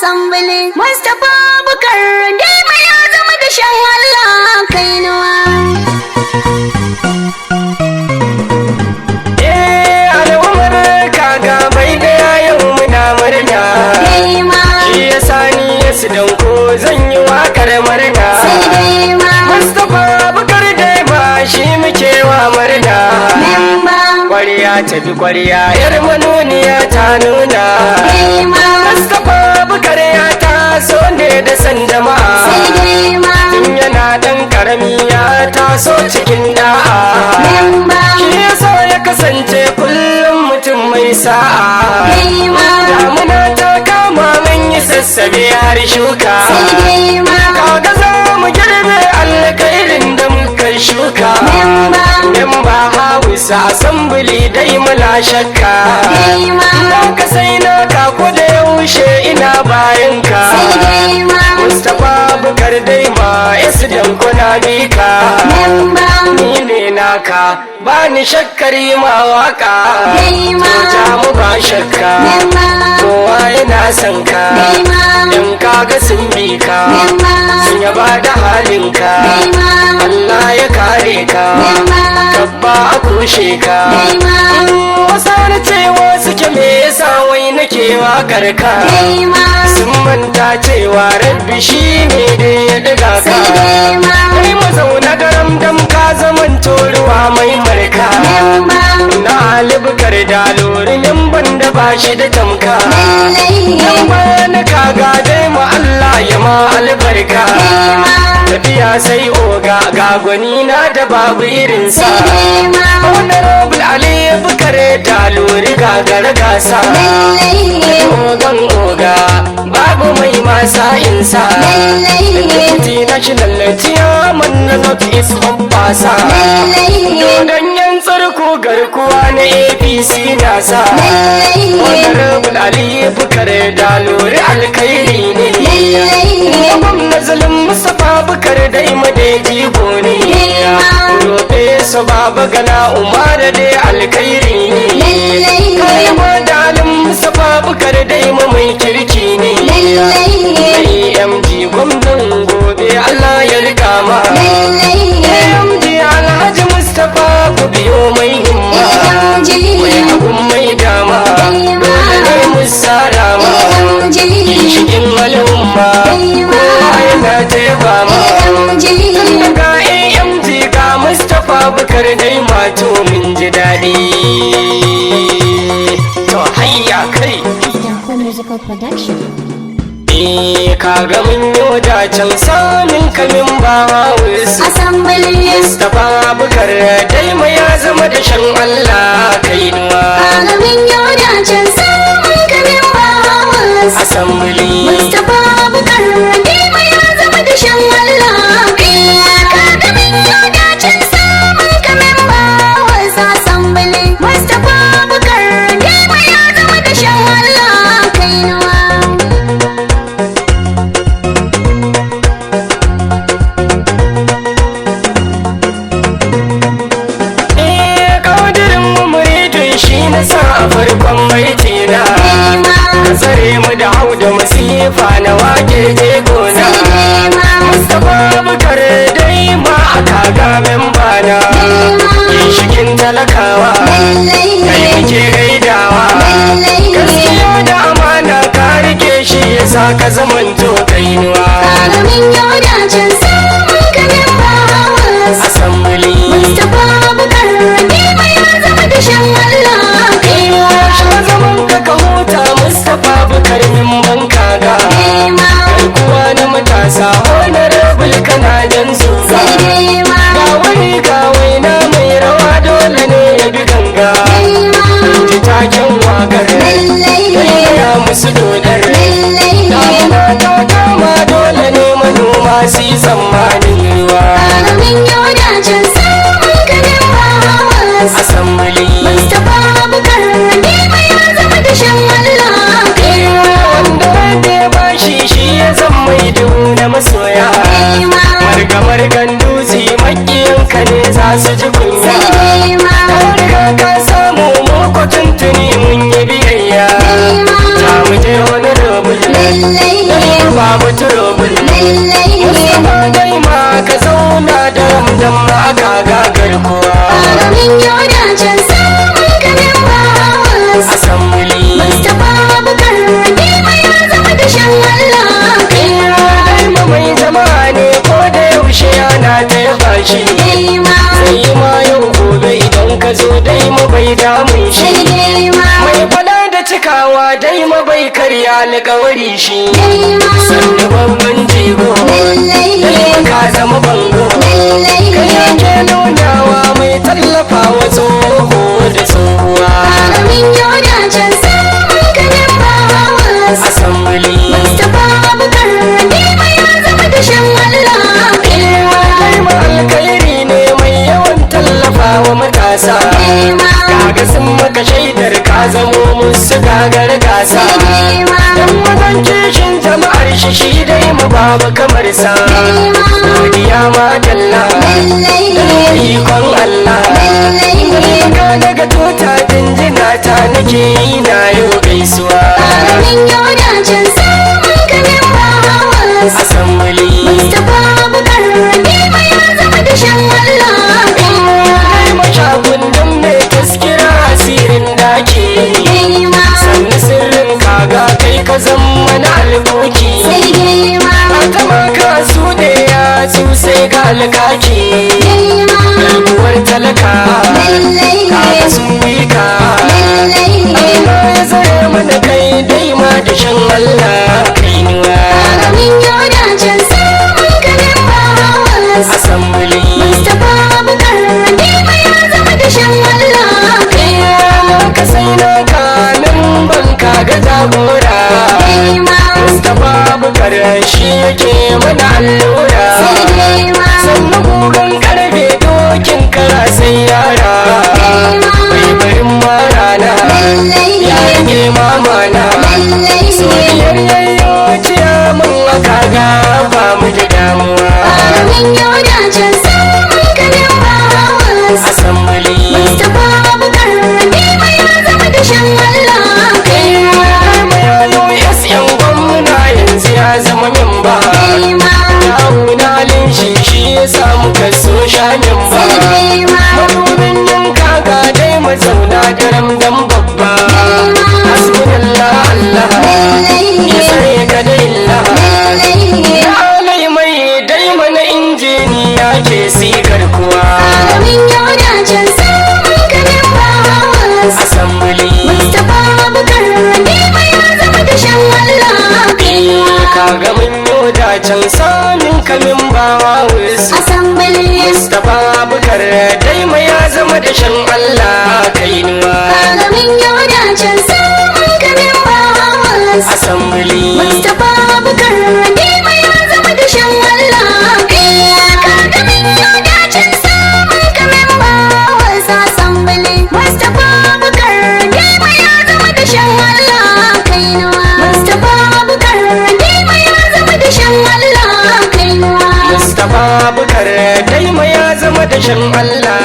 Assembly Mustapha Bukar Dema ya zama da shan Allah Kainuwa. Al'ummar kaga bai daya yau muna murna. Shi ya sani ya su danko zan yi wakar murna. Mustapha Bukar Dema shi muke wa murna. Kwariya ta bi kwariya yar manuniya ta nuna. Mustapha Bukar ya taso ne da san jama'a. Tun yana dan karami ya taso cikin da'a. Shi yasa ya kasance kullum mutum mai sa'a. Damuna ta kama mun yi sassabe har shuka. Kaga za mu girbe alkhairin da muka shuka. Memba Hausa Assembly dai muna shakka. Na ka sai na ka ko da yaushe ina bayan ka. Mustapha Bukar Dema Esdan kuna bika. Ni ne naka ba ni shakkar yi ma waka. Ja mu ba shakka kowa yana son ka. In kaga sun bi ka sun yaba da halinka. Allah ya kare ka kabba a kushe ka. Wasu na cewa suke me yasa wai nake wakar ka. Sun manta cewa rabbi shi ne da ya daga ka. Kai mazauna garam dam ka zaman toruwa mai marka. Na alibukar dalori limban da ba shi da tamka. Yan bana kaga dai ma Allah ya ma albarka. Tafiya sai oga ga gwani na da babu irinsa. Honorable Ali Bukar dalori gagar gasa. Ogan oga babu mai masa insa. Deputy National Chairman na North East Hoppasa. Dodon yan tsarko garkuwa na APC nasa. Honorable Ali Bukar dalori alkhairi ne. Gwamna Zulum Mustapha Bukar Dema da jigo ne. Roƙe su baba gana Umar da alkhairi ne. Kai ma dalin Mustapha Bukar Dema mai kirki ne. AMG gwamnan gobe Allah ya rika ma. AMG Alhaji Mustapha ku biyo mai himma. Mai abun mai dama dole ne musara ma. Cikin al'umma kowa yana taiba ma. Daga AMG ga Mustapha Bukar Dema to min ji daɗi. To hayya kai. Musical Production. Kaga mun yi wadacin samun kamin ba wasu. Assembly Mustapha Bukar Dema ya zama da shan Allah Kainuwa. Kaga min yau da can samun kamin ba wasu. Assembly Mustapha Bukar Dema ya zama da shan Allah Kainuwa. Kaga min yau da can samun kamin ba wasu. Assembly Mustapha Bukar Dema ya zama da shan Allah Kainuwa. sa a farkon baitina ka tsare mu da hau da masifa na wake je gona. Mustapha Bukar Dema a kaga memba na ginshikin talakawa kai muke gaidawa. Gaskiya da amana ka rike shi yasa ka zamanto kainuwa. Assembly Mustapha Bukar Dema ya zama da shan Allah Kainuwa. zaman ka huta Mustapha Bukar memban kaga. Garkuwa na matasa honorable kana jan zuga. Ga wani ga waina mai rawa dole ne ya bi ganga. Ji taken wakar ya musu dodar. Damuna ta kama dole ne manoma su yi tsammanin ruwa. Assembly Mustapha Bukar Dema ya zama da shan Allah Kainuwa. wanda ya bashi shi ya zama mai duhu na masoya. Marga-margan dutse makiyanka ne za su ji kunya. Ka riga ka samu mu tuntuni mun yi biyayya. Ta mu je wani rubul babu turobin Mustapha dai ma ka zauna da ramdan ma ka gagar kowa Alamin yau da can samun kamin bawas Asambili Mustapha Abubakar Dima ya zama da shan Allah Daima mai jama'a ne ko da yaushe yana ta yaba shi Dima Sai ma yau gobe idan ka zo daima bai damun shi Dima Mai fada da cikawa daima bai karya alƙawari shi Dima Sannu babban jigo Daima ka zama bango Kai yake nunawa mai tallafa wa tsoho da tsohuwa Alamin yau da can samun kamin bawas Asambili Mustapha Abubakar Dima ya zama da shan Allah Daima alkhairi ne mai yawan tallafa wa matasa Dima Kaga sun maka shaidar ka zamo musu gagar gasa Dima Dan mazan kishin jama'ar shi dai mu babu kamar sa Godiya ma dalla ikon Allah Ka daga tuta jinjina ta nake yi na yau gaisuwa Alamin yau da can samun kamin bawas Asambili Mustapha Abubakar Dima ya zama da shan Allah Mashakundin mai taskira asirin daki Dima Sannu sirrin kaga kai ka zama na alkoki sai Dima ta maka su da ya sai ga alkaki Dima Ɗalguwar talaka kaga sun wika Allah ya zare mana kai daima da shan Allah kainuwa Alamin yau da can samun kamin bawas Asambili Mustapha Abubakar Dima ya zama da shan Allah ka sai na kanin banka ga jagora Dima Mustapha Abubakar shi yake mana allura Dima sannan gugan karfe dokin kara sai yara bai barin marana ya rage mamana soyayyar yayyo ciyaman aka ga ba mu da damuwa Alamin yau da can samun kamin bawas Asambili Mustapha Abubakar Dima ya zama da shan Allah yan gwamna yanzu ya zama memba Dima Yawunalin shi ya samu kaso shanin ba Madubin yin kaga dai mazauna daram dan babba Hasbunallah Allah ya tsare ka da illa Ya alai mai dai mana injiniya ke sigar kuwa Alamin yau da can samun kamin bawas Asambili Mustapha Abubakar Dima ya zama da shan Allah kaga mun yi da can samin kamin bawa wasu Asambili Mustapha Abubakar daima ya zama da shan Allah kainuwa Alamin yau da can samun kamin bawas Asambili Mustapha Abubakar Dima ya zama da shan Allah Kagamin yau da can samun kamin bawas Asambili Mustapha Abubakar Dima ya zama da shan Allah kainuwa Mustapha Abubakar Dima ya zama da shan Allah kainuwa Mustapha Abubakar daima ya zama da shan Allah